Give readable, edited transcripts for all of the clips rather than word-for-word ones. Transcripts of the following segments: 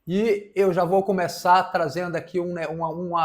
E eu já vou começar trazendo aqui um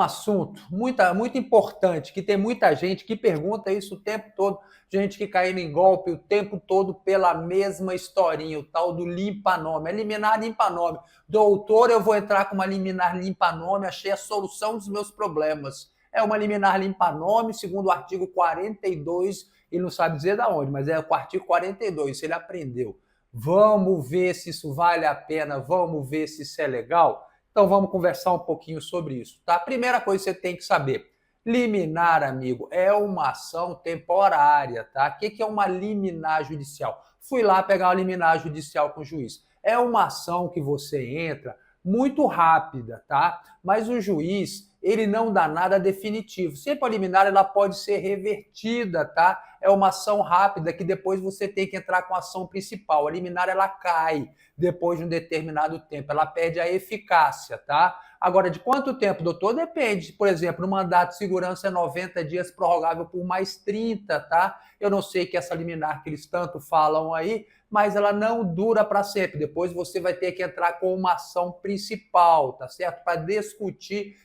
assunto muito importante, que tem muita gente que pergunta isso o tempo todo, gente que caindo em golpe o tempo todo pela mesma historinha, o tal do limpa-nome, liminar limpa-nome. Doutor, eu vou entrar com uma liminar limpa-nome, achei a solução dos meus problemas. É uma liminar limpa-nome, segundo o artigo 42, ele não sabe dizer da onde, mas é o artigo 42, se ele aprendeu. Vamos ver se isso vale a pena, vamos ver se isso é legal. Então vamos conversar um pouquinho sobre isso, tá? Primeira coisa que você tem que saber, liminar, amigo, é uma ação temporária, tá? O que é uma liminar judicial? Fui lá pegar uma liminar judicial com o juiz. É uma ação que você entra muito rápida, tá? Mas o juiz, ele não dá nada definitivo. Sempre a liminar, ela pode ser revertida, tá? É uma ação rápida que depois você tem que entrar com a ação principal. A liminar, ela cai depois de um determinado tempo, ela perde a eficácia, tá? Agora, de quanto tempo, doutor? Depende. Por exemplo, no mandato de segurança é 90 dias, prorrogável por mais 30, tá? Eu não sei que essa liminar que eles tanto falam aí, mas ela não dura para sempre. Depois você vai ter que entrar com uma ação principal, tá certo? Para discutir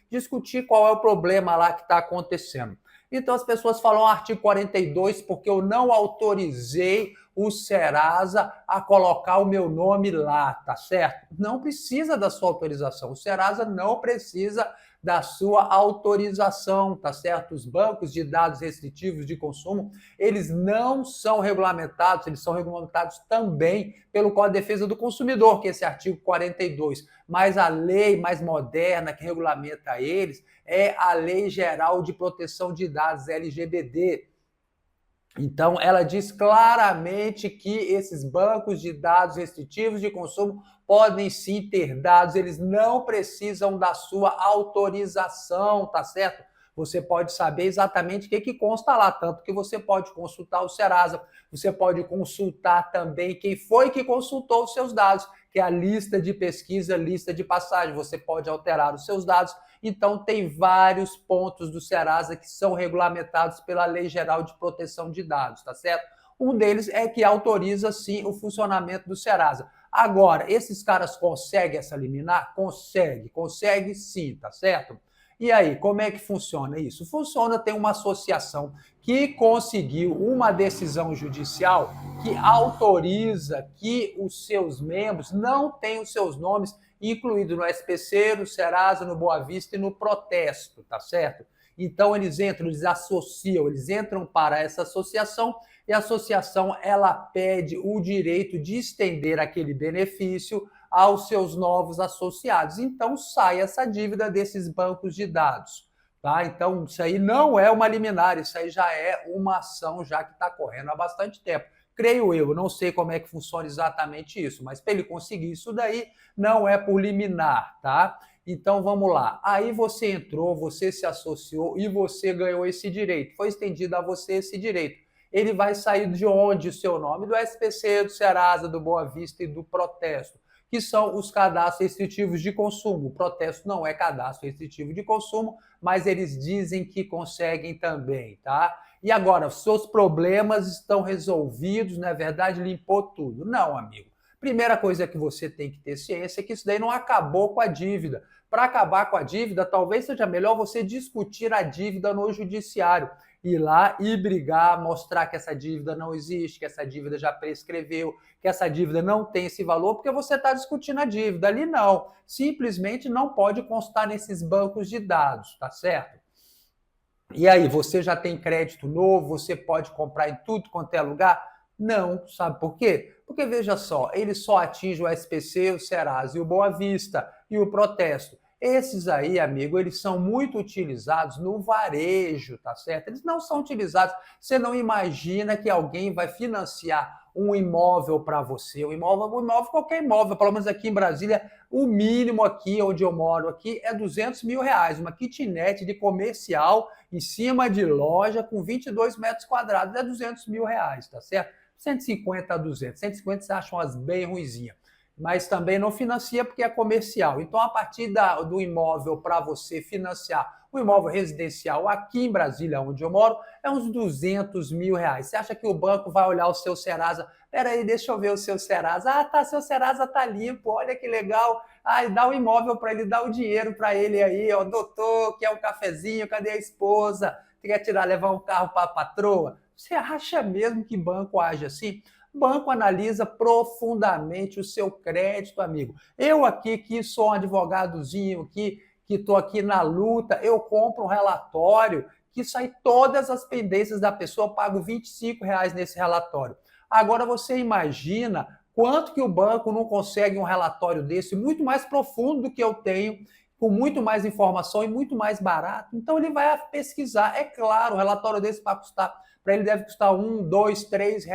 qual é o problema lá que está acontecendo. Então as pessoas falam artigo 42 porque eu não autorizei o Serasa a colocar o meu nome lá, tá certo? Não precisa da sua autorização. O Serasa não precisa da sua autorização, tá certo? Os bancos de dados restritivos de consumo, eles não são regulamentados, eles são regulamentados também pelo Código de Defesa do Consumidor, que é esse artigo 42. Mas a lei mais moderna que regulamenta eles é a Lei Geral de Proteção de Dados, LGPD. Então, ela diz claramente que esses bancos de dados restritivos de consumo podem sim ter dados, eles não precisam da sua autorização, tá certo? Você pode saber exatamente o que consta lá, tanto que você pode consultar o Serasa, você pode consultar também quem foi que consultou os seus dados, que é a lista de pesquisa, lista de passagem, você pode alterar os seus dados. Então, tem vários pontos do Serasa que são regulamentados pela Lei Geral de Proteção de Dados, tá certo? Um deles é que autoriza, sim, o funcionamento do Serasa. Agora, esses caras conseguem essa liminar? Consegue sim, tá certo? E aí, como é que funciona isso? Funciona, tem uma associação que conseguiu uma decisão judicial que autoriza que os seus membros não tenham os seus nomes incluídos no SPC, no Serasa, no Boa Vista e no protesto, tá certo? Então eles entram, eles associam, eles entram para essa associação e a associação ela pede o direito de estender aquele benefício aos seus novos associados. Então sai essa dívida desses bancos de dados. Tá? Então, isso aí não é uma liminar, isso aí já é uma ação já que está correndo há bastante tempo. Creio eu, não sei como é que funciona exatamente isso, mas para ele conseguir isso daí, não é por liminar, tá? Então vamos lá. Aí você entrou, você se associou e você ganhou esse direito. Foi estendido a você esse direito. Ele vai sair de onde o seu nome? Do SPC, do Serasa, do Boa Vista e do Protesto, que são os cadastros restritivos de consumo. O protesto não é cadastro restritivo de consumo, mas eles dizem que conseguem também, tá? E agora, seus problemas estão resolvidos, não é verdade? Limpou tudo. Não, amigo. Primeira coisa que você tem que ter ciência é que isso daí não acabou com a dívida. Para acabar com a dívida, talvez seja melhor você discutir a dívida no judiciário. Ir lá e brigar, mostrar que essa dívida não existe, que essa dívida já prescreveu, que essa dívida não tem esse valor, porque você está discutindo a dívida. Ali não. Simplesmente não pode constar nesses bancos de dados, tá certo? E aí, você já tem crédito novo, você pode comprar em tudo quanto é lugar? Não, sabe por quê? Porque veja só, ele só atinge o SPC, o Serasa e o Boa Vista e o Protesto. Esses aí, amigo, eles são muito utilizados no varejo, tá certo? Eles não são utilizados. Você não imagina que alguém vai financiar um imóvel para você, qualquer imóvel, pelo menos aqui em Brasília, o mínimo aqui onde eu moro aqui é R$ 200 mil, uma kitnet de comercial em cima de loja com 22 metros quadrados, é R$ 200 mil, tá certo? 150 a 200, 150 você acha umas bem ruinzinhas, mas também não financia porque é comercial. Então, a partir do imóvel para você financiar o imóvel residencial aqui em Brasília, onde eu moro, é uns R$ 200 mil. Você acha que o banco vai olhar o seu Serasa Espera aí, deixa eu ver o seu Serasa. Ah, tá, seu Serasa tá limpo, olha que legal. Ah, dá o imóvel para ele, dá o dinheiro para ele aí, ó, doutor, quer um cafezinho, cadê a esposa? Quer tirar, levar um carro para a patroa? Você acha mesmo que banco age assim? Banco analisa profundamente o seu crédito, amigo. Eu aqui, que sou um advogadozinho, que estou aqui na luta, eu compro um relatório que sai todas as pendências da pessoa, eu pago R$ 25 nesse relatório. Agora você imagina quanto que o banco não consegue um relatório desse, muito mais profundo do que eu tenho, com muito mais informação e muito mais barato. Então ele vai pesquisar. É claro, um relatório desse para ele deve custar R$ 1, R$ 2, R$ 3.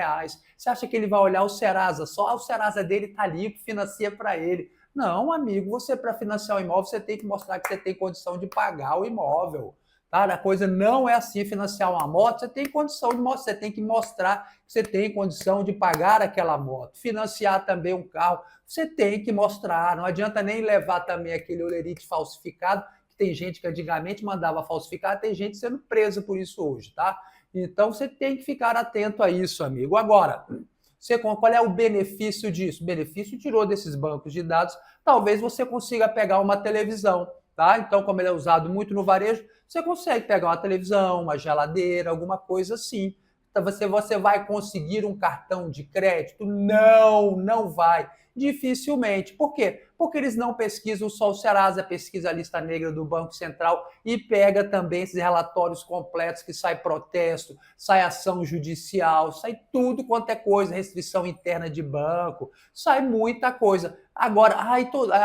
Você acha que ele vai olhar o Serasa? Só o Serasa dele está limpo, financia para ele. Não, amigo, você para financiar o imóvel, você tem que mostrar que você tem condição de pagar o imóvel. Tá? A coisa não é assim, financiar uma moto, você tem condição de mostrar, você tem que mostrar que você tem condição de pagar aquela moto. Financiar também um carro, você tem que mostrar, não adianta nem levar também aquele olerite falsificado, que tem gente que antigamente mandava falsificar, tem gente sendo presa por isso hoje, tá? Então você tem que ficar atento a isso, amigo. Agora, qual é o benefício disso? O benefício tirou desses bancos de dados, talvez você consiga pegar uma televisão, tá? Então, como ele é usado muito no varejo, você consegue pegar uma televisão, uma geladeira, alguma coisa assim. Então, você vai conseguir um cartão de crédito? Não, não vai. Dificilmente. Por quê? Porque eles não pesquisam só o Serasa, pesquisa a lista negra do Banco Central e pega também esses relatórios completos que sai protesto, sai ação judicial, sai tudo quanto é coisa, restrição interna de banco, sai muita coisa. Agora,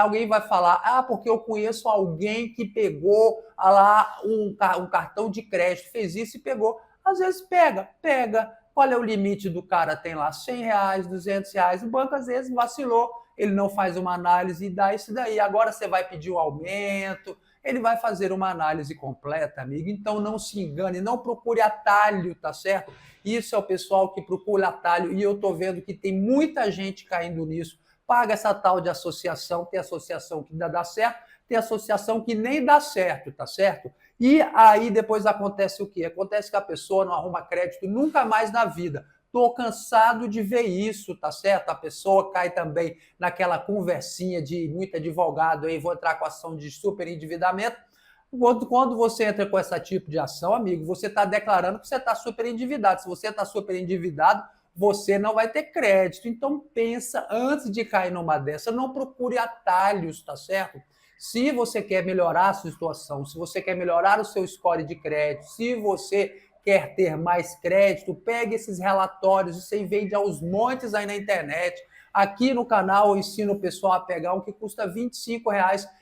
alguém vai falar, porque eu conheço alguém que pegou lá um cartão de crédito, fez isso e pegou. Às vezes pega. Qual é o limite do cara? Tem lá R$ 100, R$ 200. O banco às vezes vacilou, ele não faz uma análise e dá isso daí. Agora você vai pedir um aumento, ele vai fazer uma análise completa, amigo. Então não se engane, não procure atalho, tá certo? Isso é o pessoal que procura atalho e eu tô vendo que tem muita gente caindo nisso. Paga essa tal de associação, tem associação que dá certo, tem associação que nem dá certo, tá certo? E aí depois acontece o quê? Acontece que a pessoa não arruma crédito nunca mais na vida. Estou cansado de ver isso, tá certo? A pessoa cai também naquela conversinha de muito advogado, aí vou entrar com ação de superendividamento. Quando você entra com esse tipo de ação, amigo, você está declarando que você está super endividado. Se você está super endividado, você não vai ter crédito. Então pensa antes de cair numa dessa, não procure atalhos, tá certo? Se você quer melhorar a sua situação, se você quer melhorar o seu score de crédito, se você quer ter mais crédito, pegue esses relatórios, você vende aos montes aí na internet. Aqui no canal eu ensino o pessoal a pegar um que custa R$ 25.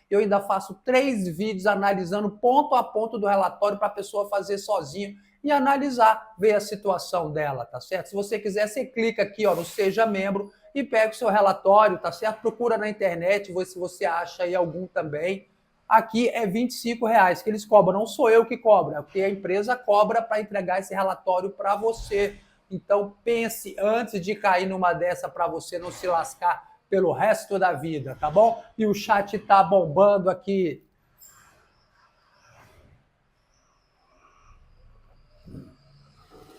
Eu ainda faço 3 vídeos analisando ponto a ponto do relatório para a pessoa fazer sozinho e analisar, ver a situação dela, tá certo? Se você quiser, você clica aqui ó, no Seja Membro e pega o seu relatório, tá certo? Procura na internet, vê se você acha aí algum também. Aqui é R$ 25 que eles cobram, não sou eu que cobro, é porque a empresa cobra para entregar esse relatório para você. Então pense antes de cair numa dessa para você não se lascar pelo resto da vida, tá bom? E o chat tá bombando aqui.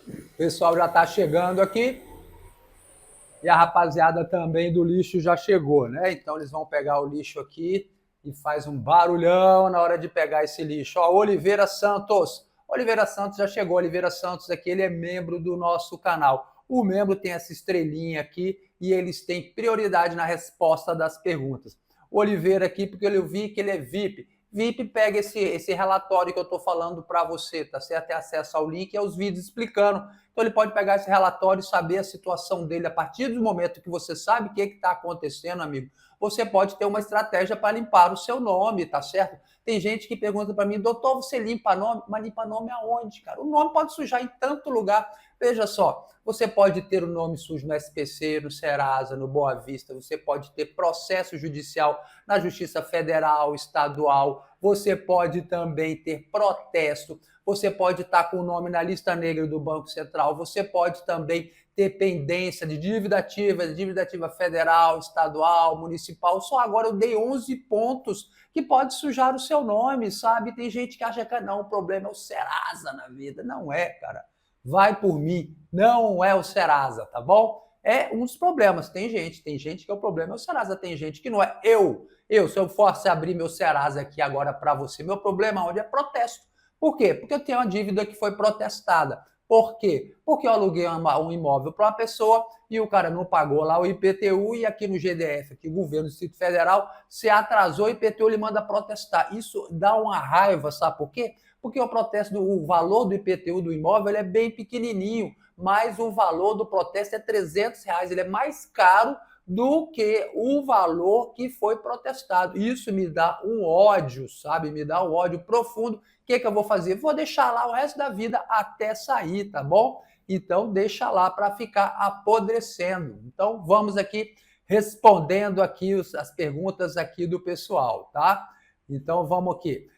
O pessoal já tá chegando aqui. E a rapaziada também do lixo já chegou, né? Então eles vão pegar o lixo aqui e faz um barulhão na hora de pegar esse lixo. Ó, Oliveira Santos. Oliveira Santos já chegou. Oliveira Santos aqui, ele é membro do nosso canal. O membro tem essa estrelinha aqui e eles têm prioridade na resposta das perguntas. Oliveira aqui, porque eu vi que ele é VIP. VIP pega esse relatório que eu estou falando para você, tá certo? Tem acesso ao link e aos vídeos explicando. Então ele pode pegar esse relatório e saber a situação dele. A partir do momento que você sabe o que está acontecendo, amigo, você pode ter uma estratégia para limpar o seu nome, tá certo? Tem gente que pergunta para mim, doutor, você limpa nome? Mas limpa nome aonde, cara? O nome pode sujar em tanto lugar. Veja só, você pode ter o nome sujo no SPC, no Serasa, no Boa Vista, você pode ter processo judicial na Justiça Federal, Estadual, você pode também ter protesto, você pode estar com o nome na lista negra do Banco Central, você pode também ter pendência de dívida ativa federal, estadual, municipal. Só agora eu dei 11 pontos que pode sujar o seu nome, sabe? Tem gente que acha que não, o problema é o Serasa na vida. Não é, cara. Vai por mim, não é o Serasa, tá bom? é um dos problemas. Tem gente que é o problema é o Serasa, tem gente que não é. Se eu fosse abrir meu Serasa aqui agora para você, meu problema onde é protesto. Por quê? Porque eu tenho uma dívida que foi protestada. Por quê? Porque eu aluguei um imóvel para uma pessoa e o cara não pagou lá o IPTU e aqui no GDF, aqui o governo do Distrito Federal, se atrasou, o IPTU ele manda protestar. Isso dá uma raiva, sabe por quê? Porque o protesto, o valor do IPTU do imóvel ele é bem pequenininho, mas o valor do protesto é R$ 300, ele é mais caro do que o valor que foi protestado. Isso me dá um ódio, sabe? Me dá um ódio profundo. O que eu vou fazer? Vou deixar lá o resto da vida até sair, tá bom? Então deixa lá para ficar apodrecendo. Então vamos aqui respondendo aqui as perguntas aqui do pessoal, tá? Então vamos aqui.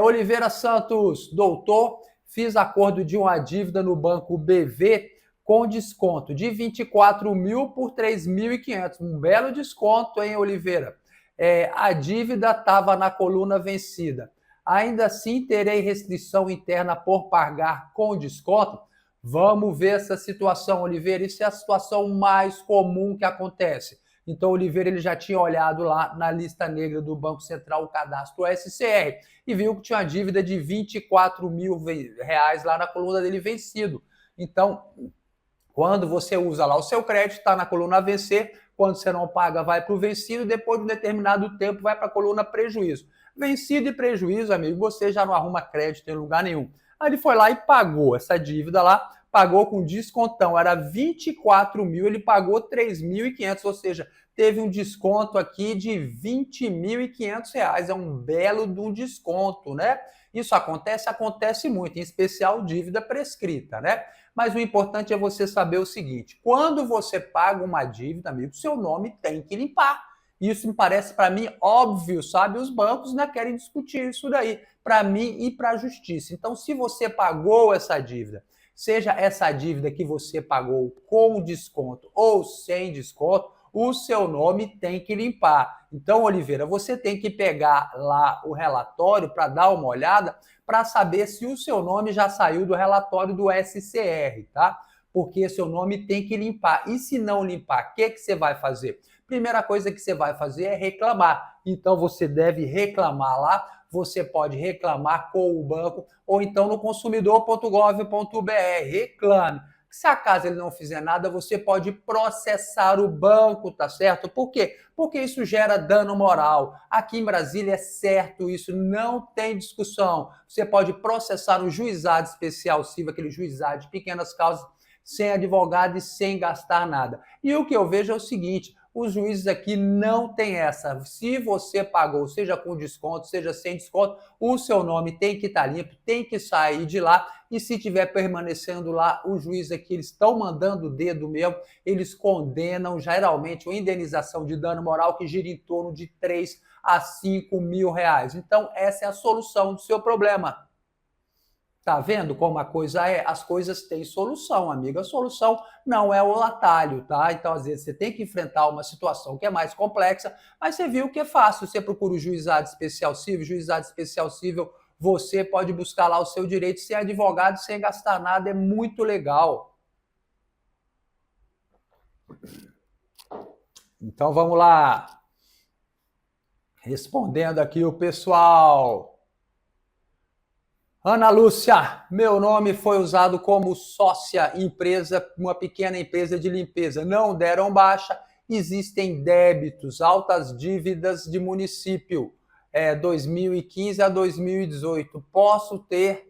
Oliveira Santos, doutor, fiz acordo de uma dívida no banco BV com desconto de 24 mil por 3.500. Um belo desconto, hein, Oliveira? A dívida estava na coluna vencida. Ainda assim, terei restrição interna por pagar com desconto? Vamos ver essa situação, Oliveira. Isso é a situação mais comum que acontece. Então, Oliveira ele já tinha olhado lá na lista negra do Banco Central, o cadastro SCR, e viu que tinha uma dívida de 24 mil reais lá na coluna dele vencido. Então, quando você usa lá o seu crédito, está na coluna vencer, quando você não paga, vai para o vencido, depois de um determinado tempo vai para a coluna prejuízo. Vencido e prejuízo, amigo, você já não arruma crédito em lugar nenhum. Aí ele foi lá e pagou essa dívida lá, pagou com descontão, era 24 mil, ele pagou 3.500, ou seja, teve um desconto aqui de 20.500 reais, é um belo de um desconto, né? Isso acontece muito, em especial dívida prescrita, né? Mas o importante é você saber o seguinte, quando você paga uma dívida, amigo, seu nome tem que limpar. Isso me parece, para mim, óbvio, sabe? Os bancos não querem discutir isso daí, para mim e para a justiça. Então, se você pagou essa dívida, seja essa dívida que você pagou com desconto ou sem desconto, o seu nome tem que limpar. Então, Oliveira, você tem que pegar lá o relatório para dar uma olhada para saber se o seu nome já saiu do relatório do SCR, tá? Porque seu nome tem que limpar. E se não limpar, o que você vai fazer? Primeira coisa que você vai fazer é reclamar. Então, você deve reclamar lá. Você pode reclamar com o banco ou então no consumidor.gov.br. Reclame. Se acaso ele não fizer nada, você pode processar o banco, tá certo? Por quê? Porque isso gera dano moral. Aqui em Brasília é certo isso, não tem discussão. Você pode processar o juizado especial civil, aquele juizado de pequenas causas, sem advogado e sem gastar nada. E o que eu vejo é o seguinte, os juízes aqui não têm essa. Se você pagou, seja com desconto, seja sem desconto, o seu nome tem que estar limpo, tem que sair de lá. E se estiver permanecendo lá, os juízes aqui eles estão mandando o dedo mesmo, eles condenam geralmente uma indenização de dano moral que gira em torno de 3 a 5 mil reais. Então, essa é a solução do seu problema. Tá vendo como a coisa é? As coisas têm solução, amiga. A solução não é o atalho, tá? Então, às vezes, você tem que enfrentar uma situação que é mais complexa, mas você viu que é fácil. Você procura o juizado especial civil, você pode buscar lá o seu direito sem advogado, sem gastar nada, é muito legal. Então, vamos lá. Respondendo aqui o pessoal. Ana Lúcia, meu nome foi usado como sócia empresa, uma pequena empresa de limpeza. Não deram baixa, existem débitos, altas dívidas de município, 2015 a 2018. Posso ter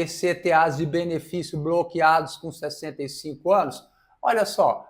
CTAs de benefício bloqueados com 65 anos? Olha só,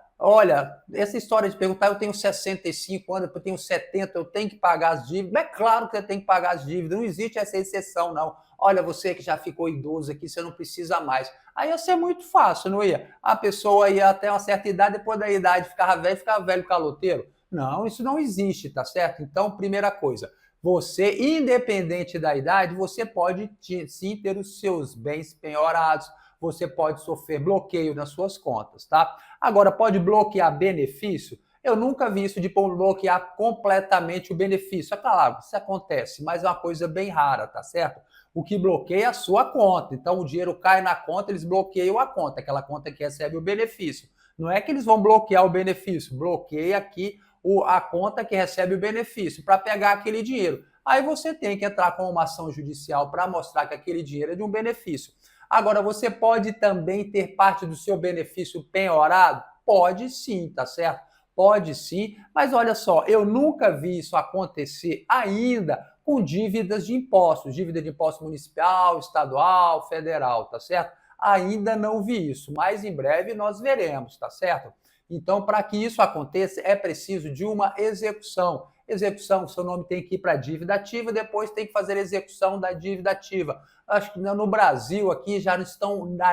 essa história de perguntar, eu tenho 65 anos, eu tenho 70, eu tenho que pagar as dívidas. É claro que você tem que pagar as dívidas, não existe essa exceção, não. Olha, você que já ficou idoso aqui, você não precisa mais. Aí ia ser muito fácil, não ia? A pessoa ia até uma certa idade, depois da idade ficava velho caloteiro. Não, isso não existe, tá certo? Então, primeira coisa, você, independente da idade, você pode sim ter os seus bens penhorados, você pode sofrer bloqueio nas suas contas, tá? Agora, pode bloquear benefício? Eu nunca vi isso de bloquear completamente o benefício. É claro, isso acontece, mas é uma coisa bem rara, tá certo? O que bloqueia é a sua conta. Então, o dinheiro cai na conta, eles bloqueiam a conta, aquela conta que recebe o benefício. Não é que eles vão bloquear o benefício, bloqueia aqui a conta que recebe o benefício para pegar aquele dinheiro. Aí você tem que entrar com uma ação judicial para mostrar que aquele dinheiro é de um benefício. Agora, você pode também ter parte do seu benefício penhorado? Pode sim, tá certo? Pode sim, mas olha só, eu nunca vi isso acontecer ainda com dívidas de impostos, dívida de imposto municipal, estadual, federal, tá certo? Ainda não vi isso, mas em breve nós veremos, tá certo? Então, para que isso aconteça, é preciso de uma execução. Execução, seu nome tem que ir para a dívida ativa, depois tem que fazer a execução da dívida ativa. Acho que no Brasil aqui já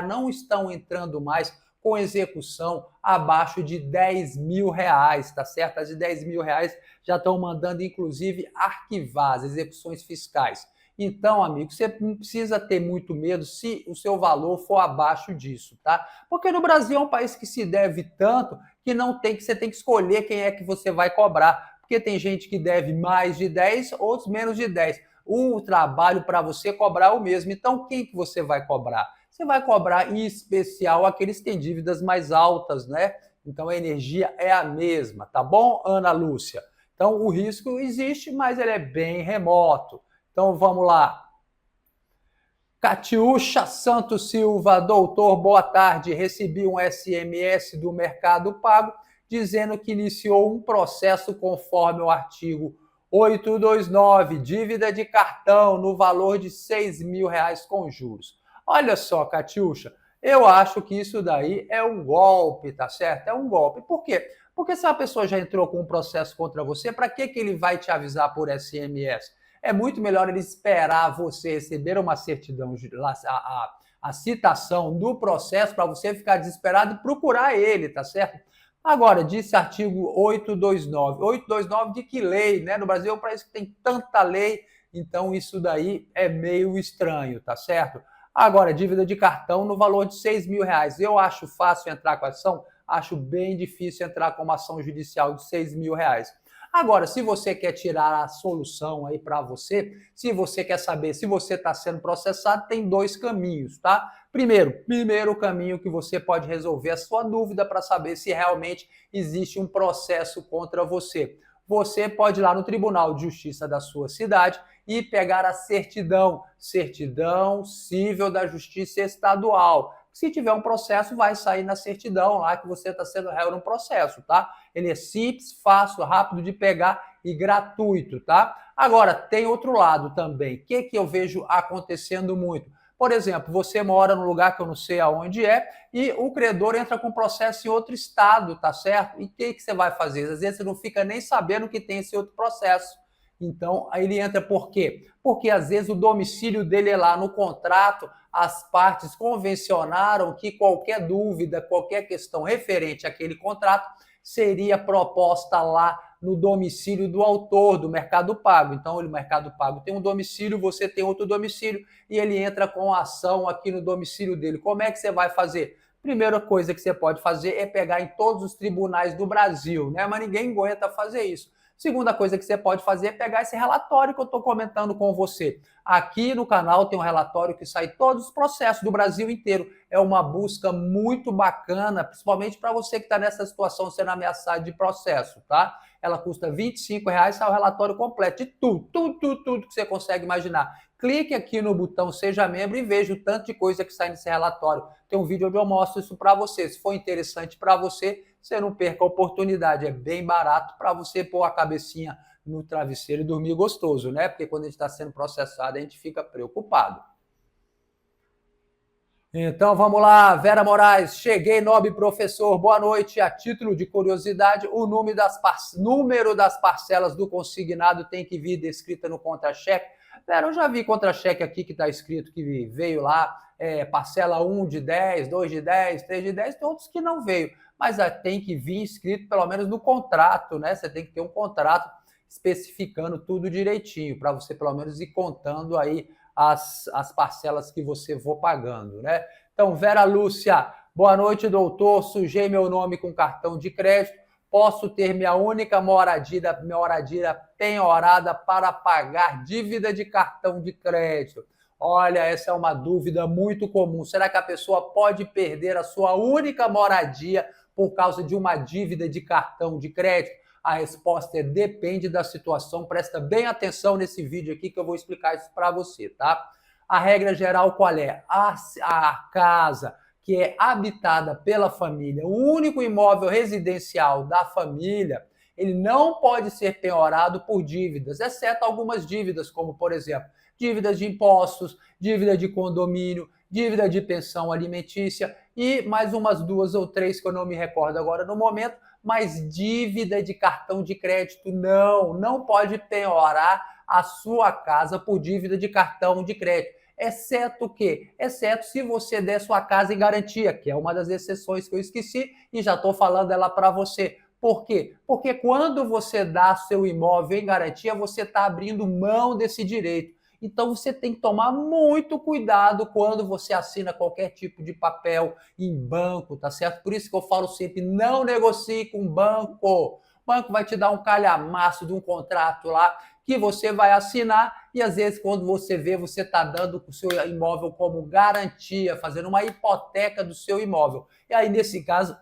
não estão entrando mais com execução abaixo de R$ 10.000, tá certo? As de R$ 10.000 já estão mandando, inclusive, arquivar as execuções fiscais. Então, amigo, você não precisa ter muito medo se o seu valor for abaixo disso, tá? Porque no Brasil é um país que se deve tanto que não tem que você tem que escolher quem é que você vai cobrar. Porque tem gente que deve mais de 10, outros menos de 10. O trabalho para você cobrar é o mesmo. Então, quem que você vai cobrar? Você vai cobrar, em especial, aqueles que têm dívidas mais altas, né? Então, a energia é a mesma, tá bom, Ana Lúcia? Então, o risco existe, mas ele é bem remoto. Então, vamos lá. Catiúcha Santos Silva, doutor, boa tarde. Recebi um SMS do Mercado Pago dizendo que iniciou um processo conforme o artigo 829, dívida de cartão no valor de R$ 6.000 com juros. Olha só, Catiúcha, eu acho que isso daí é um golpe, tá certo? É um golpe. Por quê? Porque se a pessoa já entrou com um processo contra você, para que ele vai te avisar por SMS? É muito melhor ele esperar você receber uma certidão, a citação do processo para você ficar desesperado e procurar ele, tá certo? Agora, disse artigo 829. 829 de que lei, né? No Brasil parece que tem tanta lei, então isso daí é meio estranho, tá certo? Agora, dívida de cartão no valor de R$ 6.000. Eu acho fácil entrar com a ação, acho bem difícil entrar com uma ação judicial de R$ 6.000. Agora, se você quer tirar a solução aí para você, se você quer saber se você está sendo processado, tem dois caminhos, tá? Primeiro caminho que você pode resolver a sua dúvida para saber se realmente existe um processo contra você. Você pode ir lá no Tribunal de Justiça da sua cidade e pegar a certidão civil da Justiça Estadual. Se tiver um processo, vai sair na certidão lá que você está sendo réu no processo, tá? Ele é simples, fácil, rápido de pegar e gratuito, tá? Agora, tem outro lado também. O que eu vejo acontecendo muito? Por exemplo, você mora num lugar que eu não sei aonde é e o credor entra com processo em outro estado, tá certo? E o que você vai fazer? Às vezes você não fica nem sabendo que tem esse outro processo. Então, aí ele entra por quê? Porque às vezes o domicílio dele é lá no contrato, as partes convencionaram que qualquer dúvida, qualquer questão referente àquele contrato seria proposta lá no domicílio do autor do Mercado Pago. Então, o Mercado Pago tem um domicílio, você tem outro domicílio e ele entra com a ação aqui no domicílio dele. Como é que você vai fazer? Primeira coisa que você pode fazer é pegar em todos os tribunais do Brasil, né? Mas ninguém aguenta fazer isso. Segunda coisa que você pode fazer é pegar esse relatório que eu estou comentando com você. Aqui no canal tem um relatório que sai todos os processos do Brasil inteiro. É uma busca muito bacana, principalmente para você que está nessa situação sendo ameaçado de processo, tá? Ela custa R$ 25, sai o relatório completo de tudo que você consegue imaginar. Clique aqui no botão Seja Membro e veja o tanto de coisa que sai nesse relatório. Tem um vídeo onde eu mostro isso para você. Se for interessante para você, você não perca a oportunidade. É bem barato para você pôr a cabecinha no travesseiro e dormir gostoso, né? Porque quando a gente está sendo processado, a gente fica preocupado. Então vamos lá, Vera Moraes, cheguei, nobre professor, boa noite. A título de curiosidade, o número das parcelas do consignado tem que vir descrita no contra-cheque. Vera, eu já vi contra-cheque aqui que está escrito que veio lá, parcela 1 de 10, 2 de 10, 3 de 10, tem outros que não veio, mas tem que vir escrito pelo menos no contrato, né? Você tem que ter um contrato especificando tudo direitinho, para você pelo menos ir contando aí as parcelas que você for pagando, né? Então, Vera Lúcia, boa noite, doutor. Sujei meu nome com cartão de crédito, Posso ter minha única moradia penhorada para pagar dívida de cartão de crédito. Olha, essa é uma dúvida muito comum. Será que a pessoa pode perder a sua única moradia por causa de uma dívida de cartão de crédito? A resposta é depende da situação. Presta bem atenção nesse vídeo aqui que eu vou explicar isso para você, tá? A regra geral qual é? A casa que é habitada pela família, o único imóvel residencial da família, ele não pode ser penhorado por dívidas, exceto algumas dívidas, como, por exemplo, dívidas de impostos, dívida de condomínio, dívida de pensão alimentícia e mais umas 2 ou 3 que eu não me recordo agora no momento, mas dívida de cartão de crédito não pode penhorar a sua casa por dívida de cartão de crédito. Exceto o quê? Exceto se você der sua casa em garantia, que é uma das exceções que eu esqueci e já estou falando ela para você. Por quê? Porque quando você dá seu imóvel em garantia, você está abrindo mão desse direito. Então você tem que tomar muito cuidado quando você assina qualquer tipo de papel em banco, tá certo? Por isso que eu falo sempre, não negocie com banco. O banco vai te dar um calhamaço de um contrato lá que você vai assinar e às vezes quando você vê, você está dando o seu imóvel como garantia, fazendo uma hipoteca do seu imóvel. E aí nesse caso,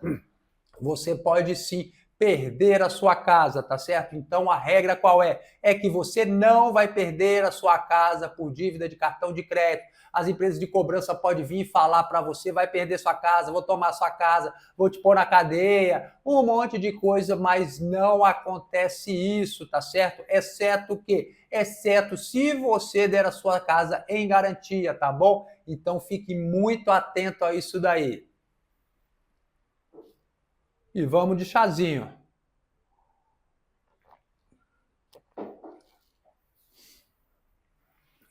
você pode sim perder a sua casa, tá certo? Então a regra qual é? É que você não vai perder a sua casa por dívida de cartão de crédito. As empresas de cobrança podem vir e falar para você, vai perder sua casa, vou tomar sua casa, vou te pôr na cadeia, um monte de coisa, mas não acontece isso, tá certo? Exceto o quê? Exceto se você der a sua casa em garantia, tá bom? Então fique muito atento a isso daí. E vamos de chazinho.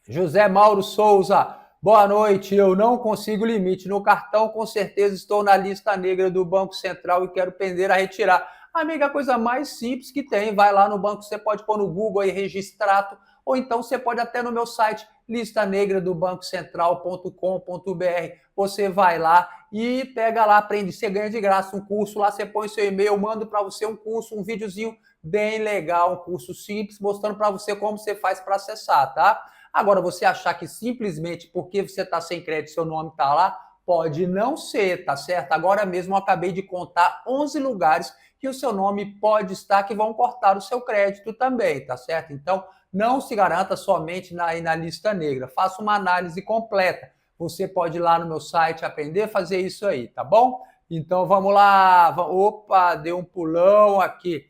José Mauro Souza, boa noite. Eu não consigo limite no cartão, com certeza estou na lista negra do Banco Central e quero pender a retirar. Amiga, a coisa mais simples que tem, vai lá no banco, você pode pôr no Google aí, registrato, ou então você pode até no meu site, listanegradobancocentral.com.br, você vai lá e pega lá, aprende, você ganha de graça um curso, lá você põe seu e-mail, eu mando para você um curso, um videozinho bem legal, um curso simples, mostrando para você como você faz para acessar, tá? Agora, você achar que simplesmente porque você está sem crédito, seu nome está lá, pode não ser, tá certo? Agora mesmo eu acabei de contar 11 lugares que o seu nome pode estar que vão cortar o seu crédito também, tá certo? Então, não se garanta somente na lista negra. Faça uma análise completa. Você pode ir lá no meu site aprender a fazer isso aí, tá bom? Então, vamos lá. Opa, deu um pulão aqui.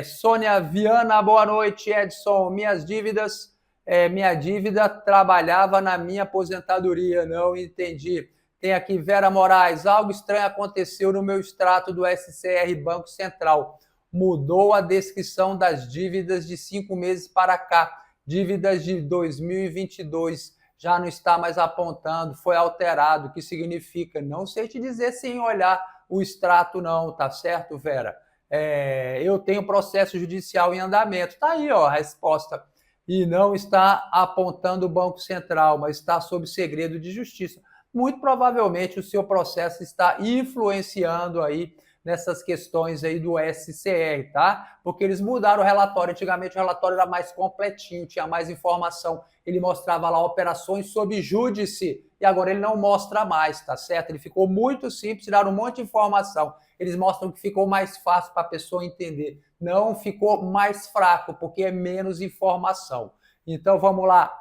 Sônia Viana, boa noite, Edson. Minha dívida trabalhava na minha aposentadoria, não entendi. Tem aqui Vera Moraes, algo estranho aconteceu no meu extrato do SCR Banco Central. Mudou a descrição das dívidas de 5 meses para cá. Dívidas de 2022 já não está mais apontando, foi alterado. O que significa? Não sei te dizer sem olhar o extrato não, tá certo, Vera? Eu tenho processo judicial em andamento. Tá aí, ó, a resposta. E não está apontando o Banco Central, mas está sob segredo de justiça. Muito provavelmente o seu processo está influenciando aí nessas questões aí do SCR, tá? Porque eles mudaram o relatório. Antigamente o relatório era mais completinho, tinha mais informação. Ele mostrava lá operações sob júdice e agora ele não mostra mais, tá certo? Ele ficou muito simples, tiraram um monte de informação. Eles mostram que ficou mais fácil para a pessoa entender. Não ficou mais fraco, porque é menos informação. Então vamos lá.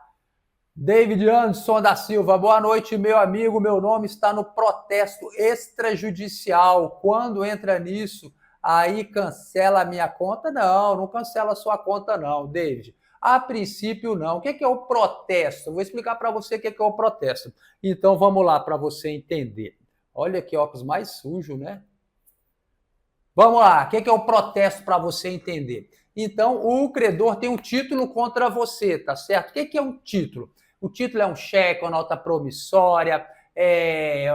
David Anderson da Silva, boa noite, meu amigo. Meu nome está no protesto extrajudicial. Quando entra nisso, aí cancela a minha conta? Não, não cancela a sua conta, não, David. A princípio, não. O que é o protesto? Eu vou explicar para você o que é o protesto. Então, vamos lá para você entender. Olha que óculos mais sujo, né? Vamos lá. O que é o protesto para você entender? Então, o credor tem um título contra você, tá certo? O que é um título? O título é um cheque, uma nota promissória,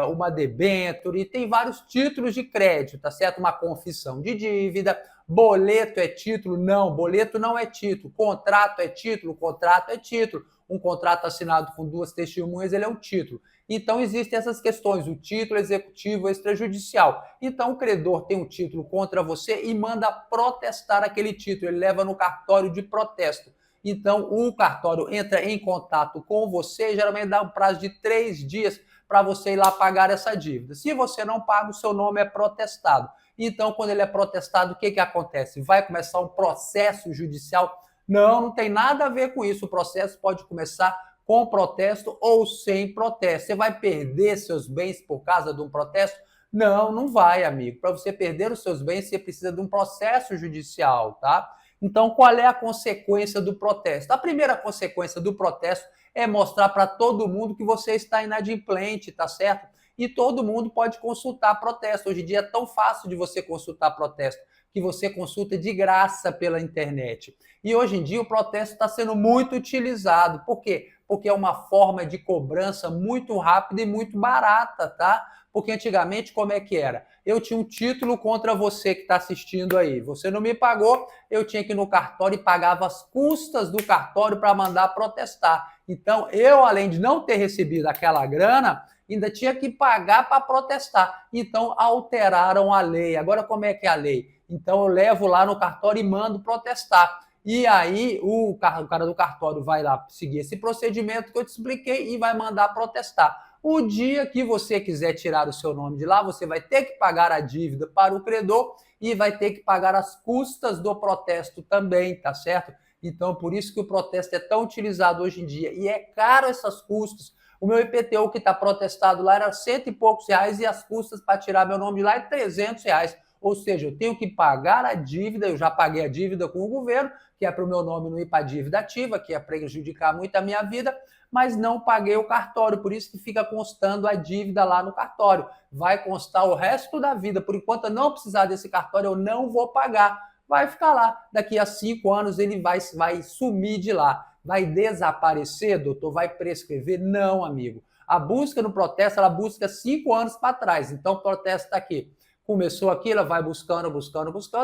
uma debênture, tem vários títulos de crédito, tá certo? Uma confissão de dívida, boleto é título? Não, boleto não é título. Contrato é título? Contrato é título. Um contrato assinado com duas testemunhas, ele é um título. Então, existem essas questões, o título executivo extrajudicial. Então, o credor tem um título contra você e manda protestar aquele título, ele leva no cartório de protesto. Então, o cartório entra em contato com você e geralmente dá um prazo de 3 dias para você ir lá pagar essa dívida. Se você não paga, o seu nome é protestado. Então, quando ele é protestado, o que acontece? Vai começar um processo judicial? Não, não tem nada a ver com isso. O processo pode começar com protesto ou sem protesto. Você vai perder seus bens por causa de um protesto? Não, não vai, amigo. Para você perder os seus bens, você precisa de um processo judicial, tá? Então, qual é a consequência do protesto? A primeira consequência do protesto é mostrar para todo mundo que você está inadimplente, tá certo? E todo mundo pode consultar protesto. Hoje em dia é tão fácil de você consultar protesto que você consulta de graça pela internet. E hoje em dia o protesto está sendo muito utilizado. Por quê? Porque é uma forma de cobrança muito rápida e muito barata, tá? Porque antigamente como é que era? Eu tinha um título contra você que está assistindo aí. Você não me pagou, eu tinha que ir no cartório e pagava as custas do cartório para mandar protestar. Então, eu, além de não ter recebido aquela grana, ainda tinha que pagar para protestar. Então, alteraram a lei. Agora, como é que é a lei? Então, eu levo lá no cartório e mando protestar. E aí, o cara do cartório vai lá seguir esse procedimento que eu te expliquei e vai mandar protestar. O dia que você quiser tirar o seu nome de lá, você vai ter que pagar a dívida para o credor e vai ter que pagar as custas do protesto também, tá certo? Então, por isso que o protesto é tão utilizado hoje em dia. E é caro essas custas. O meu IPTU que está protestado lá era R$100 e poucos e as custas para tirar meu nome de lá é R$300. Ou seja, eu tenho que pagar a dívida, eu já paguei a dívida com o governo, que é para o meu nome não ir para a dívida ativa, que é prejudicar muito a minha vida, mas não paguei o cartório, por isso que fica constando a dívida lá no cartório. Vai constar o resto da vida. Por enquanto eu não precisar desse cartório, eu não vou pagar. Vai ficar lá. Daqui a 5 anos ele vai sumir de lá. Vai desaparecer, doutor? Vai prescrever? Não, amigo. A busca no protesto, ela busca 5 anos para trás. Então o protesto está aqui. Começou aqui, ela vai buscando.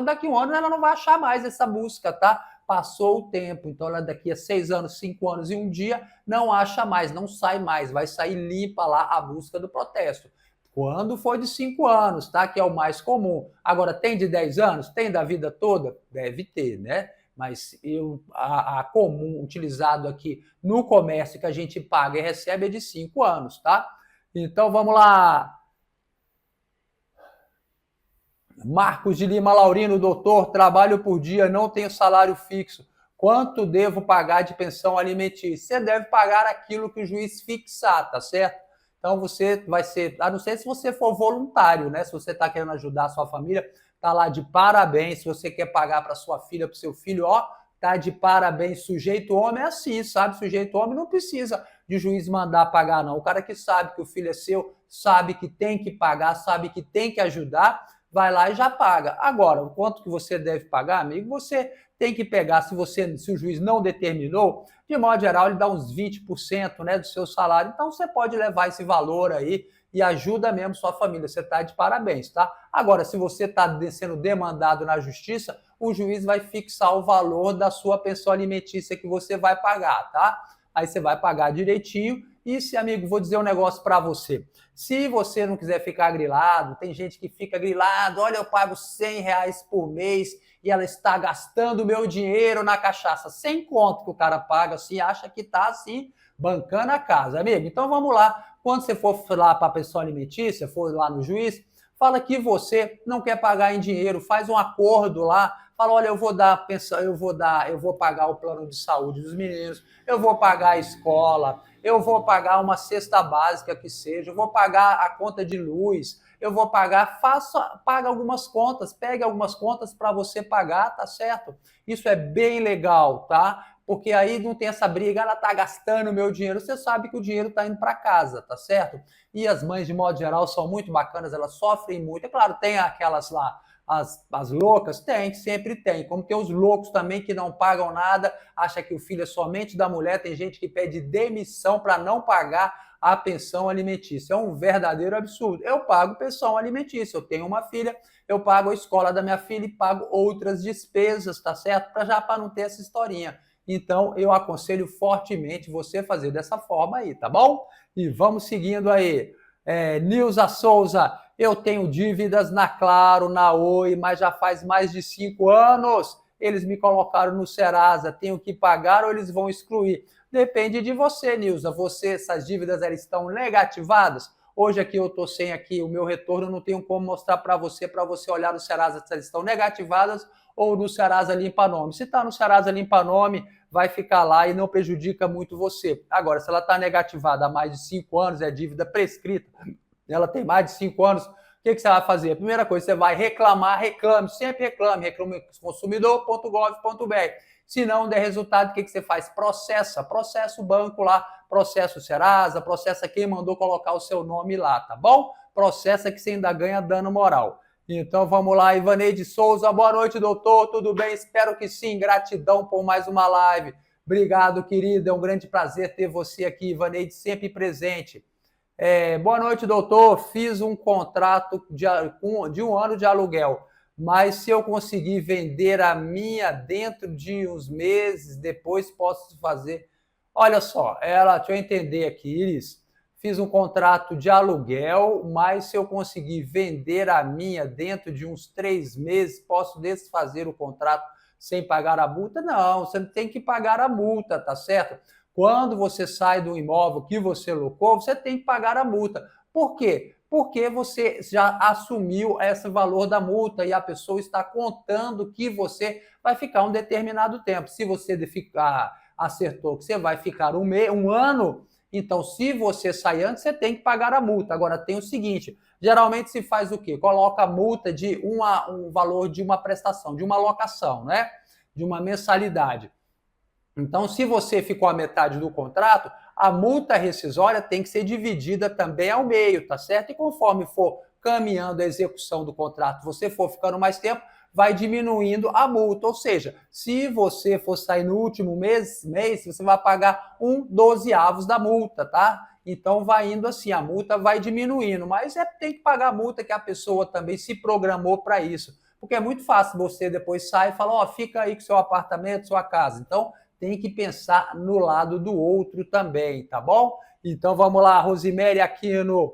Daqui a 1 ano ela não vai achar mais essa busca, tá? Passou o tempo. Então ela daqui a 6 anos, 5 anos e 1 dia não acha mais, não sai mais. Vai sair limpa lá a busca do protesto. Quando for de 5 anos, tá? Que é o mais comum. Agora, tem de 10 anos? Tem da vida toda? Deve ter, né? Mas a comum utilizado aqui no comércio que a gente paga e recebe é de 5 anos, tá? Então vamos lá. Marcos de Lima Laurino, doutor, trabalho por dia, não tenho salário fixo. Quanto devo pagar de pensão alimentícia? Você deve pagar aquilo que o juiz fixar, tá certo? Então você vai ser, a não ser se você for voluntário, né? Se você está querendo ajudar a sua família, tá lá de parabéns. Se você quer pagar para sua filha, para o seu filho, ó, tá de parabéns. Sujeito homem é assim, sabe? Sujeito homem não precisa de juiz mandar pagar, não. O cara que sabe que o filho é seu, sabe que tem que pagar, sabe que tem que ajudar, vai lá e já paga. Agora, o quanto que você deve pagar, amigo, você tem que pegar, se o juiz não determinou, de modo geral, ele dá uns 20%, né, do seu salário. Então, você pode levar esse valor aí e ajuda mesmo sua família. Você está de parabéns, tá? Agora, se você está sendo demandado na justiça, o juiz vai fixar o valor da sua pensão alimentícia que você vai pagar, tá? Aí você vai pagar direitinho. E se, amigo, vou dizer um negócio para você. Se você não quiser ficar grilado, tem gente que fica grilado, olha, eu pago R$100 por mês e ela está gastando meu dinheiro na cachaça. Sem conto que o cara paga, assim, acha que está assim, bancando a casa, amigo. Então vamos lá, quando você for lá para a pensão alimentícia, for lá no juiz, fala que você não quer pagar em dinheiro, faz um acordo lá, fala, olha, eu vou dar pensão, eu vou pagar o plano de saúde dos meninos, eu vou pagar a escola, eu vou pagar uma cesta básica que seja, eu vou pagar a conta de luz, eu vou pagar, paga algumas contas, pegue algumas contas para você pagar, tá certo? Isso é bem legal, tá? Porque aí não tem essa briga, ela tá gastando o meu dinheiro, você sabe que o dinheiro tá indo para casa, tá certo? E as mães, de modo geral, são muito bacanas, elas sofrem muito. É claro, tem aquelas lá, as loucas? Tem, sempre tem. Como tem os loucos também que não pagam nada, acha que o filho é somente da mulher, tem gente que pede demissão para não pagar a pensão alimentícia. É um verdadeiro absurdo. Eu pago pensão alimentícia, eu tenho uma filha, eu pago a escola da minha filha e pago outras despesas, tá certo? Para não ter essa historinha. Então, eu aconselho fortemente você fazer dessa forma aí, tá bom? E vamos seguindo aí. Nilza Souza, eu tenho dívidas na Claro, na Oi, mas já faz mais de 5 anos. Eles me colocaram no Serasa, tenho que pagar ou eles vão excluir? Depende de você, Nilza. Essas dívidas elas estão negativadas? Hoje aqui eu estou sem aqui o meu retorno, não tenho como mostrar para você olhar no Serasa se elas estão negativadas ou no Serasa Limpa Nome. Se está no Serasa Limpa Nome, vai ficar lá e não prejudica muito você. Agora, se ela está negativada há mais de 5 anos, é dívida prescrita, ela tem mais de 5 anos, o que você vai fazer? A primeira coisa, você vai reclamar, sempre reclame consumidor.gov.br. Se não der resultado, o que você faz? Processa o banco lá, processa o Serasa, processa quem mandou colocar o seu nome lá, tá bom? Processa que você ainda ganha dano moral. Então vamos lá, Ivaneide Souza, boa noite, doutor, tudo bem? Espero que sim, gratidão por mais uma live. Obrigado, querida, é um grande prazer ter você aqui, Ivaneide, sempre presente. Boa noite, doutor, fiz um contrato de 1 ano de aluguel, mas se eu conseguir vender a minha dentro de uns meses, depois posso fazer... Olha só, deixa eu entender aqui, Iris. Fiz um contrato de aluguel, mas se eu conseguir vender a minha dentro de uns 3 meses, posso desfazer o contrato sem pagar a multa? Não, você não tem que pagar a multa, tá certo? Quando você sai do imóvel que você locou, você tem que pagar a multa. Por quê? Porque você já assumiu esse valor da multa e a pessoa está contando que você vai ficar um determinado tempo. Se você acertou que você vai ficar um ano... Então, se você sai antes, você tem que pagar a multa. Agora, tem o seguinte, geralmente se faz o quê? Coloca a multa de um valor de uma prestação, de uma locação, né? De uma mensalidade. Então, se você ficou a metade do contrato, a multa rescisória tem que ser dividida também ao meio, tá certo? E conforme for caminhando a execução do contrato, você for ficando mais tempo, vai diminuindo a multa. Ou seja, se você for sair no último mês, você vai pagar 1/12 da multa, tá? Então vai indo assim, a multa vai diminuindo, mas tem que pagar a multa que a pessoa também se programou para isso. Porque é muito fácil você depois sair e falar, fica aí com seu apartamento, sua casa. Então tem que pensar no lado do outro também, tá bom? Então vamos lá, Rosemary Aquino.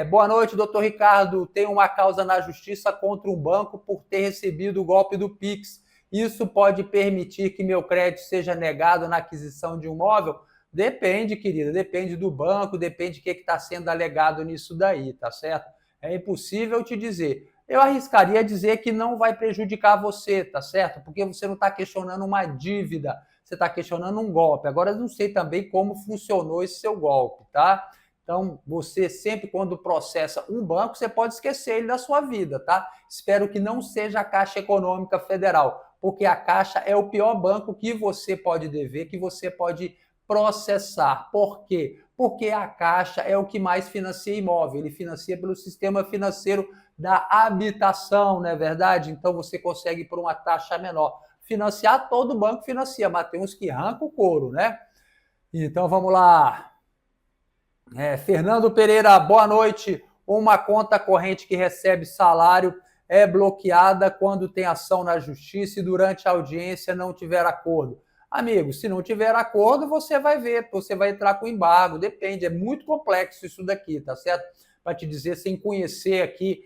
Boa noite, doutor Ricardo. Tem uma causa na justiça contra um banco por ter recebido o golpe do Pix. Isso pode permitir que meu crédito seja negado na aquisição de um imóvel? Depende, querida, depende do banco, depende de que está sendo alegado nisso daí, tá certo? É impossível te dizer. Eu arriscaria dizer que não vai prejudicar você, tá certo? Porque você não está questionando uma dívida, você está questionando um golpe. Agora, eu não sei também como funcionou esse seu golpe, tá? Então, você sempre, quando processa um banco, você pode esquecer ele da sua vida, tá? Espero que não seja a Caixa Econômica Federal, porque a Caixa é o pior banco que você pode dever, que você pode processar. Por quê? Porque a Caixa é o que mais financia imóvel, ele financia pelo sistema financeiro da habitação, não é verdade? Então, você consegue por uma taxa menor. Financiar, todo banco financia, mas tem uns que arrancam o couro, né? Então, vamos lá. Fernando Pereira, boa noite. Uma conta corrente que recebe salário é bloqueada quando tem ação na justiça e durante a audiência não tiver acordo. Amigo, se não tiver acordo, você vai ver, você vai entrar com embargo, depende, é muito complexo isso daqui, tá certo? Para te dizer, sem conhecer aqui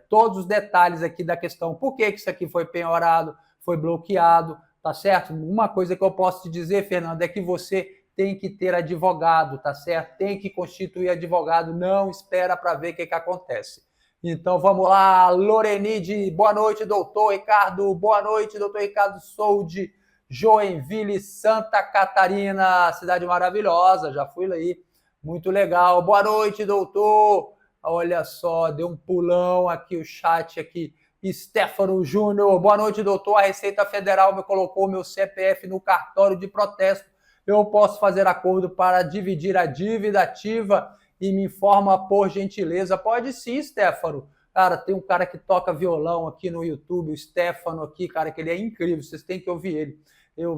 todos os detalhes aqui da questão, por que isso aqui foi penhorado, foi bloqueado, tá certo? Uma coisa que eu posso te dizer, Fernando, é que você tem que ter advogado, tá certo? Tem que constituir advogado, não espera para ver o que acontece. Então vamos lá, Lorenide, boa noite, doutor Ricardo, boa noite, doutor Ricardo, sou de Joinville, Santa Catarina, cidade maravilhosa, já fui lá aí, muito legal. Boa noite, doutor. Olha só, deu um pulão aqui o chat aqui. Stefano Júnior, boa noite, doutor. A Receita Federal me colocou meu CPF no cartório de protesto. Eu posso fazer acordo para dividir a dívida ativa e me informa por gentileza? Pode sim, Stefano. Cara, tem um cara que toca violão aqui no YouTube, o Stefano aqui, cara, que ele é incrível, vocês têm que ouvir ele.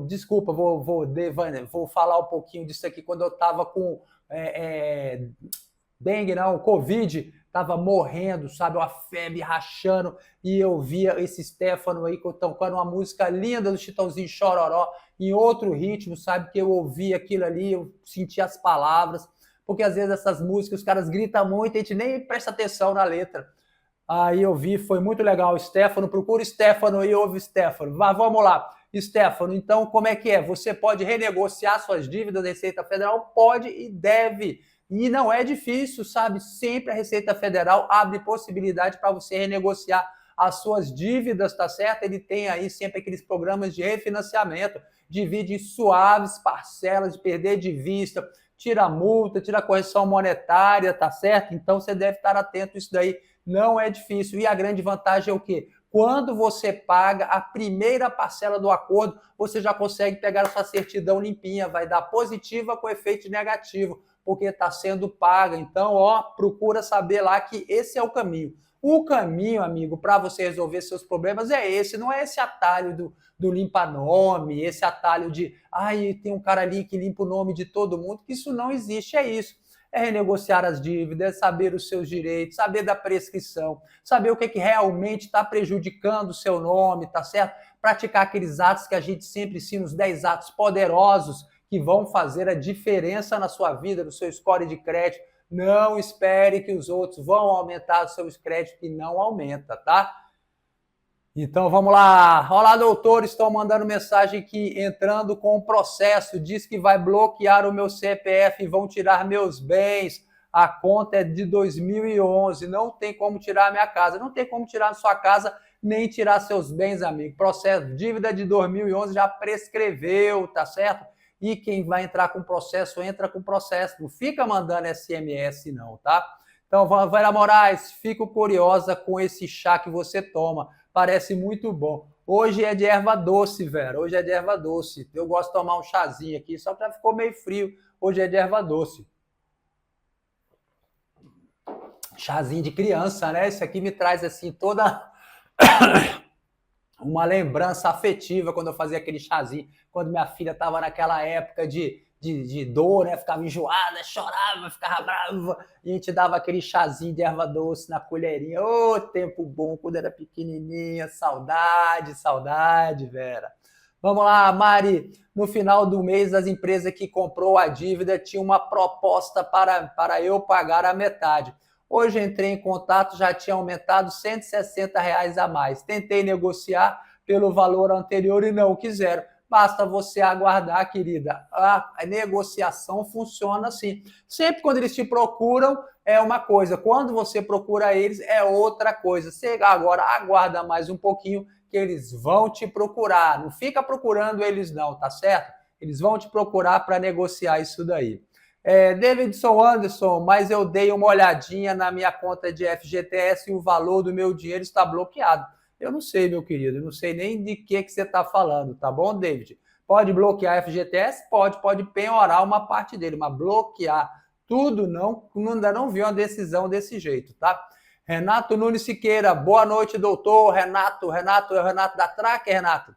Desculpa, vou falar um pouquinho disso aqui quando eu estava com dengue não, Covid, tava morrendo, sabe, uma febre rachando, e eu via esse Stefano aí tocando uma música linda do Chitãozinho Chororó, em outro ritmo, sabe, que eu ouvi aquilo ali, eu senti as palavras, porque às vezes essas músicas, os caras gritam muito, a gente nem presta atenção na letra. Aí eu vi, foi muito legal. Stefano, procura Stefano e ouve Stefano. Vamos lá. Stefano, então como é que é? Você pode renegociar suas dívidas da Receita Federal? Pode e deve. E não é difícil, sabe? Sempre a Receita Federal abre possibilidade para você renegociar as suas dívidas, tá certo? Ele tem aí sempre aqueles programas de refinanciamento, divide em suaves parcelas, de perder de vista, tira a multa, tira a correção monetária, tá certo? Então você deve estar atento a isso daí. Não é difícil. E a grande vantagem é o quê? Quando você paga a primeira parcela do acordo, você já consegue pegar a sua certidão limpinha, vai dar positiva com efeito negativo, porque está sendo paga. Então, procura saber lá que esse é o caminho. O caminho, amigo, para você resolver seus problemas é esse, não é esse atalho do limpa-nome, esse atalho de, tem um cara ali que limpa o nome de todo mundo, que isso não existe, é isso. É renegociar as dívidas, saber os seus direitos, saber da prescrição, saber o que realmente está prejudicando o seu nome, tá certo? Praticar aqueles atos que a gente sempre ensina, os 10 atos poderosos que vão fazer a diferença na sua vida, no seu score de crédito. Não espere que os outros vão aumentar o seu crédito, que não aumenta, tá? Então vamos lá. Olá, doutor, estão mandando mensagem aqui, entrando com o processo, diz que vai bloquear o meu CPF e vão tirar meus bens. A conta é de 2011, não tem como tirar a minha casa, não tem como tirar a sua casa, nem tirar seus bens, amigo. Processo, dívida de 2011 já prescreveu, tá certo? E quem vai entrar com processo, entra com processo. Não fica mandando SMS não, tá? Então, Vera Moraes, fico curiosa com esse chá que você toma. Parece muito bom. Hoje é de erva doce, Vera. Hoje é de erva doce. Eu gosto de tomar um chazinho aqui, só que já ficou meio frio. Hoje é de erva doce. Chazinho de criança, né? Isso aqui me traz, assim, toda uma lembrança afetiva quando eu fazia aquele chazinho. Quando minha filha estava naquela época de dor, né? Ficava enjoada, chorava, ficava brava. E a gente dava aquele chazinho de erva doce na colherinha. Ô, tempo bom, quando era pequenininha. Saudade, saudade, Vera. Vamos lá, Mari. No final do mês, as empresas que comprou a dívida tinham uma proposta para eu pagar a metade. Hoje entrei em contato, já tinha aumentado R$ 160 a mais. Tentei negociar pelo valor anterior e não quiseram. Basta você aguardar, querida. A negociação funciona assim. Sempre quando eles te procuram, é uma coisa. Quando você procura eles, é outra coisa. Você agora aguarda mais um pouquinho que eles vão te procurar. Não fica procurando eles não, tá certo? Eles vão te procurar para negociar isso daí. Davidson Anderson, mas eu dei uma olhadinha na minha conta de FGTS e o valor do meu dinheiro está bloqueado. Eu não sei, meu querido, eu não sei nem de que você está falando, tá bom, David? Pode bloquear FGTS? Pode penhorar uma parte dele, mas bloquear tudo ainda não vi uma decisão desse jeito, tá? Renato Nunes Siqueira, boa noite, doutor. Renato é o Renato da Tracker, Renato?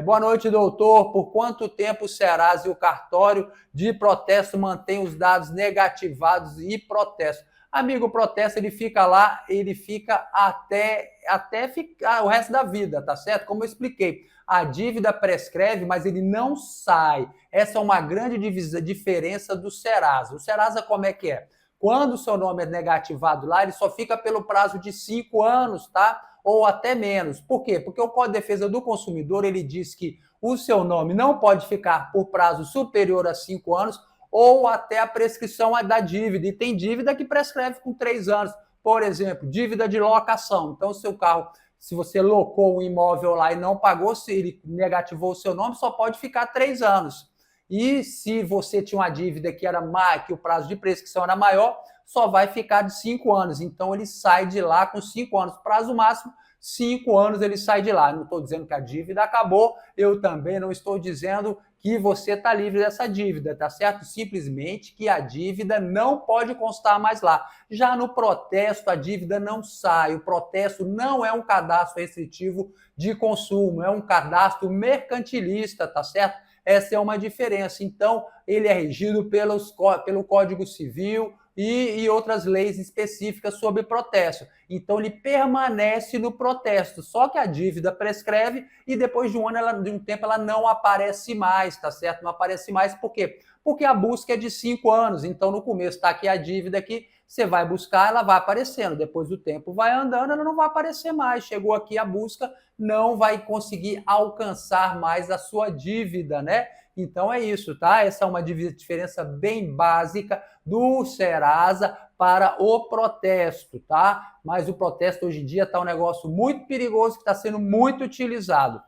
Boa noite, doutor. Por quanto tempo o Serasa e o cartório de protesto mantém os dados negativados e protesto? Amigo, o protesto ele fica lá, ele fica até ficar o resto da vida, tá certo? Como eu expliquei, a dívida prescreve, mas ele não sai. Essa é uma grande diferença do Serasa. O Serasa como é que é? Quando o seu nome é negativado lá, ele só fica pelo prazo de 5 anos, tá? Ou até menos. Por quê? Porque o Código de Defesa do Consumidor, ele diz que o seu nome não pode ficar por prazo superior a 5 anos ou até a prescrição da dívida. E tem dívida que prescreve com 3 anos. Por exemplo, dívida de locação. Então, o seu carro, se você locou um imóvel lá e não pagou, se ele negativou o seu nome, só pode ficar 3 anos. E se você tinha uma dívida que era mais, que o prazo de prescrição era maior, só vai ficar de 5 anos. Então, ele sai de lá com 5 anos. Prazo máximo, 5 anos ele sai de lá. Não estou dizendo que a dívida acabou, eu também não estou dizendo que você está livre dessa dívida, tá certo? Simplesmente que a dívida não pode constar mais lá. Já no protesto, a dívida não sai. O protesto não é um cadastro restritivo de consumo, é um cadastro mercantilista, tá certo? Essa é uma diferença. Então, ele é regido pelo Código Civil e outras leis específicas sobre protesto. Então, ele permanece no protesto, só que a dívida prescreve e depois de um tempo, ela não aparece mais, tá certo? Não aparece mais, por quê? Porque a busca é de 5 anos, então no começo está aqui a dívida aqui, você vai buscar, ela vai aparecendo, depois do tempo vai andando, ela não vai aparecer mais, chegou aqui a busca, não vai conseguir alcançar mais a sua dívida, né? Então é isso, tá? Essa é uma diferença bem básica do Serasa para o protesto, tá? Mas o protesto hoje em dia está um negócio muito perigoso que está sendo muito utilizado.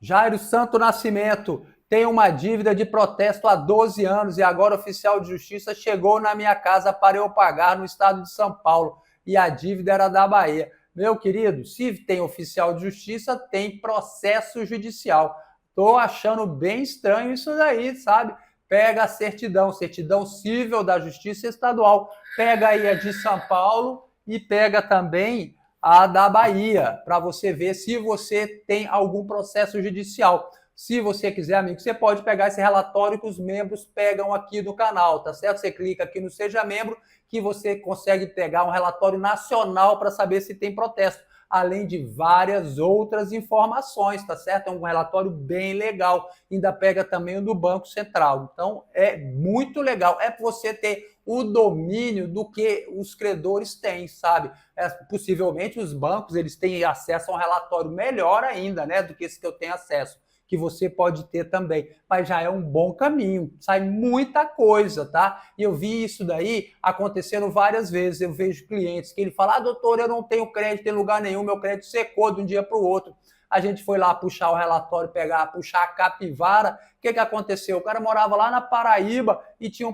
Jairo Santo Nascimento tem uma dívida de protesto há 12 anos e agora o oficial de justiça chegou na minha casa para eu pagar no estado de São Paulo e a dívida era da Bahia. Meu querido, se tem oficial de justiça, tem processo judicial. Tô achando bem estranho isso daí, sabe? Pega a certidão civil da Justiça Estadual, pega aí a de São Paulo e pega também a da Bahia, para você ver se você tem algum processo judicial. Se você quiser, amigo, você pode pegar esse relatório que os membros pegam aqui no canal, tá certo? Você clica aqui no Seja Membro, que você consegue pegar um relatório nacional para saber se tem protesto, além de várias outras informações, tá certo? É um relatório bem legal. Ainda pega também o do Banco Central. Então, é muito legal. É você ter o domínio do que os credores têm, sabe? Possivelmente os bancos eles têm acesso a um relatório melhor ainda, né, do que esse que eu tenho acesso, que você pode ter também, mas já é um bom caminho, sai muita coisa, tá? E eu vi isso daí acontecendo várias vezes, eu vejo clientes que ele fala, doutor, eu não tenho crédito em lugar nenhum, meu crédito secou de um dia para o outro. A gente foi lá puxar o relatório, puxar a capivara, o que aconteceu? O cara morava lá na Paraíba e tinha um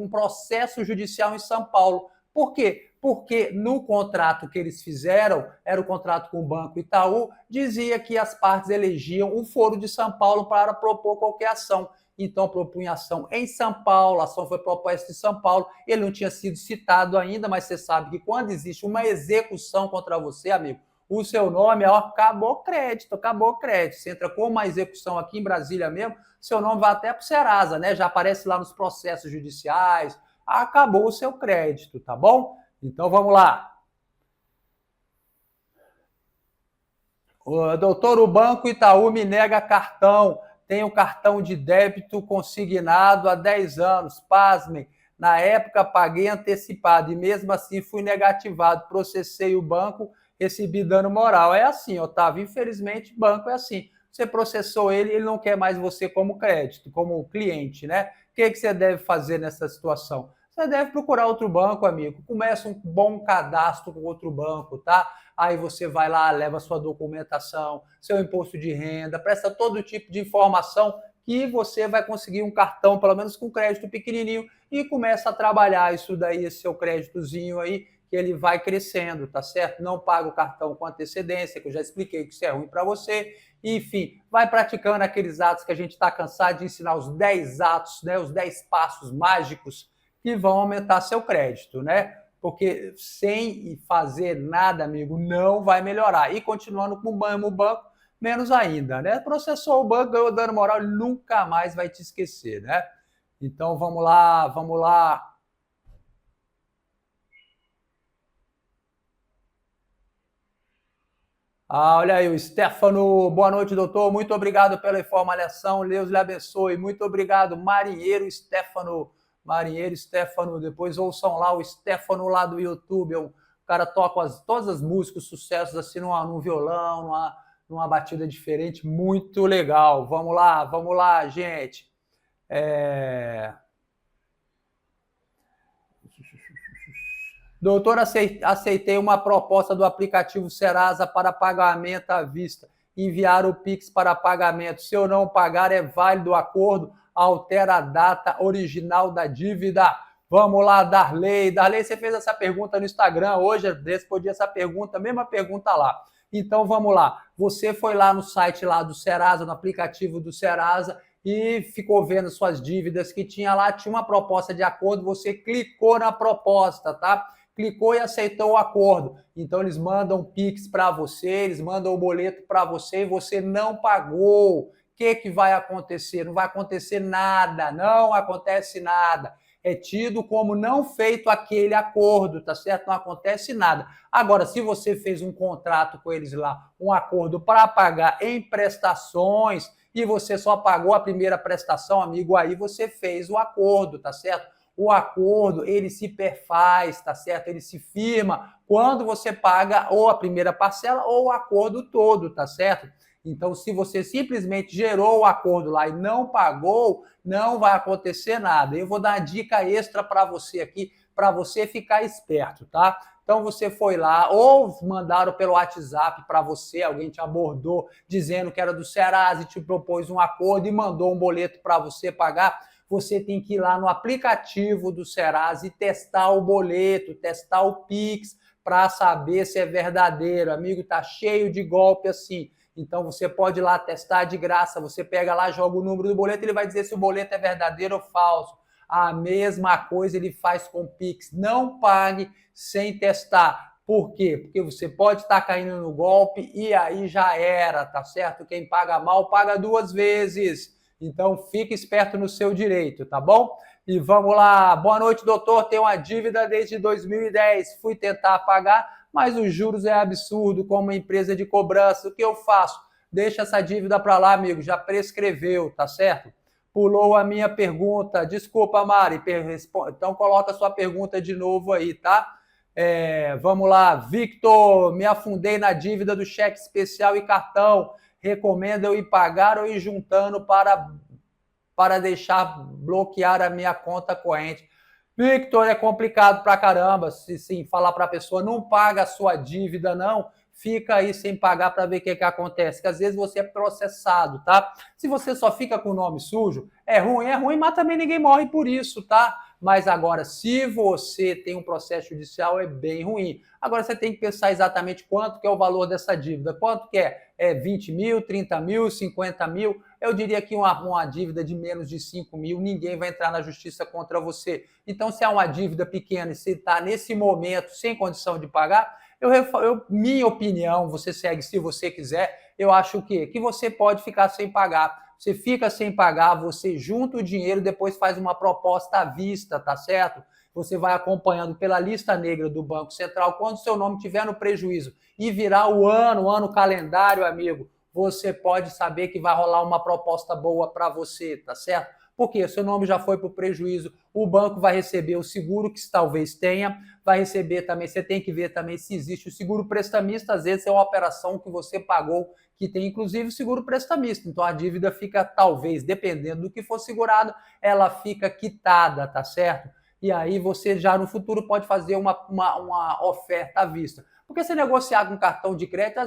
processo judicial em São Paulo. Por quê? Porque no contrato que eles fizeram, era o contrato com o Banco Itaú, dizia que as partes elegiam o Foro de São Paulo para propor qualquer ação. Então, propunha ação em São Paulo, a ação foi proposta em São Paulo, ele não tinha sido citado ainda, mas você sabe que quando existe uma execução contra você, amigo, o seu nome, ó, acabou crédito, acabou crédito. Você entra com uma execução aqui em Brasília mesmo, seu nome vai até para o Serasa, né? Já aparece lá nos processos judiciais, acabou o seu crédito, tá bom? Então vamos lá. Doutor, o Banco Itaú me nega cartão. Tenho cartão de débito consignado há 10 anos. Pasmem. Na época paguei antecipado e mesmo assim fui negativado. Processei o banco, recebi dano moral. É assim, Otávio. Infelizmente, banco é assim. Você processou ele, ele não quer mais você como crédito, como cliente, né? O que você deve fazer nessa situação? Você deve procurar outro banco, amigo. Começa um bom cadastro com outro banco, tá? Aí você vai lá, leva sua documentação, seu imposto de renda, presta todo tipo de informação que você vai conseguir um cartão, pelo menos com crédito pequenininho, e começa a trabalhar isso daí, esse seu créditozinho aí, que ele vai crescendo, tá certo? Não paga o cartão com antecedência, que eu já expliquei que isso é ruim para você. Enfim, vai praticando aqueles atos que a gente está cansado de ensinar, os 10 atos, né? Os 10 passos mágicos que vão aumentar seu crédito, né? Porque sem fazer nada, amigo, não vai melhorar. E continuando com o mesmo banco, menos ainda, né? Processou o banco, ganhou dano moral, ele nunca mais vai te esquecer, né? Então vamos lá, vamos lá. Olha aí, o Stefano. Boa noite, doutor. Muito obrigado pela informação. Deus lhe abençoe. Muito obrigado, Marinheiro Stefano. Marinheiro Stefano. Depois ouçam lá o Stefano lá do YouTube. O cara toca todas as músicas, sucessos assim num violão, numa batida diferente. Muito legal. Vamos lá, gente. Doutor, aceitei uma proposta do aplicativo Serasa para pagamento à vista. Enviar o Pix para pagamento. Se eu não pagar, é válido o acordo. Altera a data original da dívida. Vamos lá, Darley. Darley, você fez essa pergunta no Instagram hoje, respondi essa pergunta, mesma pergunta lá. Então, vamos lá. Você foi lá no site lá do Serasa, no aplicativo do Serasa, e ficou vendo suas dívidas que tinha lá, tinha uma proposta de acordo, você clicou na proposta, tá? clicou e aceitou o acordo. Então eles mandam um Pix para você, eles mandam o boleto para você e você não pagou. O que vai acontecer? Não vai acontecer nada, não acontece nada. É tido como não feito aquele acordo, tá certo? Não acontece nada. Agora, se você fez um contrato com eles lá, um acordo para pagar em prestações, e você só pagou a primeira prestação, amigo, aí você fez o acordo, tá certo? O acordo, ele se perfaz, tá certo? Ele se firma quando você paga ou a primeira parcela ou o acordo todo, tá certo? Então, se você simplesmente gerou o acordo lá e não pagou, não vai acontecer nada. Eu vou dar uma dica extra para você aqui, para você ficar esperto, tá? Então você foi lá, ou mandaram pelo WhatsApp para você, alguém te abordou dizendo que era do Serasa e te propôs um acordo e mandou um boleto para você pagar. Você tem que ir lá no aplicativo do Serasa e testar o boleto, testar o Pix, para saber se é verdadeiro. Amigo, tá cheio de golpe assim. Então você pode ir lá testar de graça, você pega lá, joga o número do boleto, ele vai dizer se o boleto é verdadeiro ou falso. A mesma coisa ele faz com o Pix. Não pague sem testar. Por quê? Porque você pode estar caindo no golpe e aí já era, tá certo? Quem paga mal paga duas vezes. Então fique esperto no seu direito, tá bom? E vamos lá. Boa noite, doutor. Tenho uma dívida desde 2010. Fui tentar pagar, mas os juros é absurdo, como uma empresa de cobrança. O que eu faço? Deixa essa dívida para lá, amigo. Já prescreveu, tá certo? Pulou a minha pergunta. Desculpa, Mari. Então coloca a sua pergunta de novo aí, tá? Vamos lá. Victor, me afundei na dívida do cheque especial e cartão. Recomenda eu ir pagar ou ir juntando para deixar bloquear a minha conta corrente? Victor, é complicado pra caramba. Se sim, falar para a pessoa, não paga a sua dívida, não, fica aí sem pagar para ver o que acontece. Que às vezes você é processado, tá? Se você só fica com o nome sujo, é ruim, mas também ninguém morre por isso, tá? Mas agora, se você tem um processo judicial, é bem ruim. Agora você tem que pensar exatamente quanto que é o valor dessa dívida. Quanto que é? É 20 mil, 30 mil, 50 mil? Eu diria que uma dívida de menos de 5 mil, ninguém vai entrar na justiça contra você. Então, se é uma dívida pequena e você está nesse momento sem condição de pagar, minha opinião, você segue se você quiser, eu acho o quê? Que você pode ficar sem pagar. Você fica sem pagar, você junta o dinheiro, depois faz uma proposta à vista, tá certo? Você vai acompanhando pela lista negra do Banco Central, quando seu nome estiver no prejuízo e virar o ano calendário, amigo, você pode saber que vai rolar uma proposta boa para você, tá certo? Porque seu nome já foi para o prejuízo, o banco vai receber o seguro que talvez tenha, vai receber também, você tem que ver também se existe o seguro prestamista, às vezes é uma operação que você pagou, que tem inclusive o seguro prestamista, então a dívida fica, talvez, dependendo do que for segurado, ela fica quitada, tá certo? E aí você já no futuro pode fazer uma oferta à vista. Porque se negociar com cartão de crédito,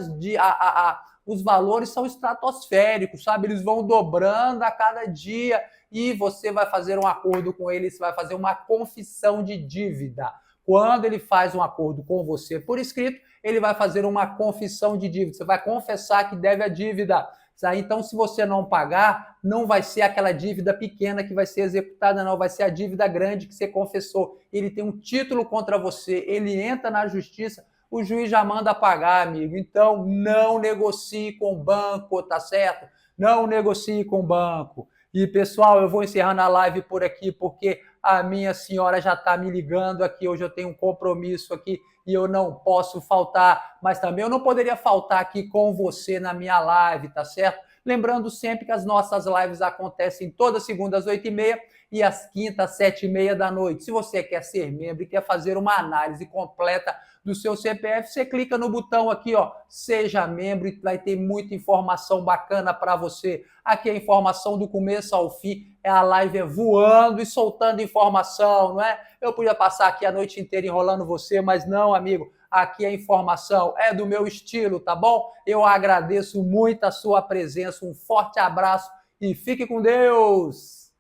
os valores são estratosféricos, sabe? Eles vão dobrando a cada dia e você vai fazer um acordo com ele, você vai fazer uma confissão de dívida. Quando ele faz um acordo com você por escrito, ele vai fazer uma confissão de dívida. Você vai confessar que deve a dívida. Então, se você não pagar, não vai ser aquela dívida pequena que vai ser executada, não. Vai ser a dívida grande que você confessou. Ele tem um título contra você, ele entra na justiça, o juiz já manda pagar, amigo. Então, não negocie com o banco, tá certo? Não negocie com o banco. E, pessoal, eu vou encerrando a live por aqui, porque a minha senhora já está me ligando aqui. Hoje eu tenho um compromisso aqui e eu não posso faltar. Mas também eu não poderia faltar aqui com você na minha live, tá certo? Lembrando sempre que as nossas lives acontecem todas segundas às 8h30 e às quintas às 7h30 da noite. Se você quer ser membro e quer fazer uma análise completa do seu CPF, você clica no botão aqui, ó, seja membro, e vai ter muita informação bacana para você. Aqui é informação do começo ao fim, a live voando e soltando informação, não é? Eu podia passar aqui a noite inteira enrolando você, mas não, amigo, aqui a informação é do meu estilo, tá bom? Eu agradeço muito a sua presença, um forte abraço e fique com Deus!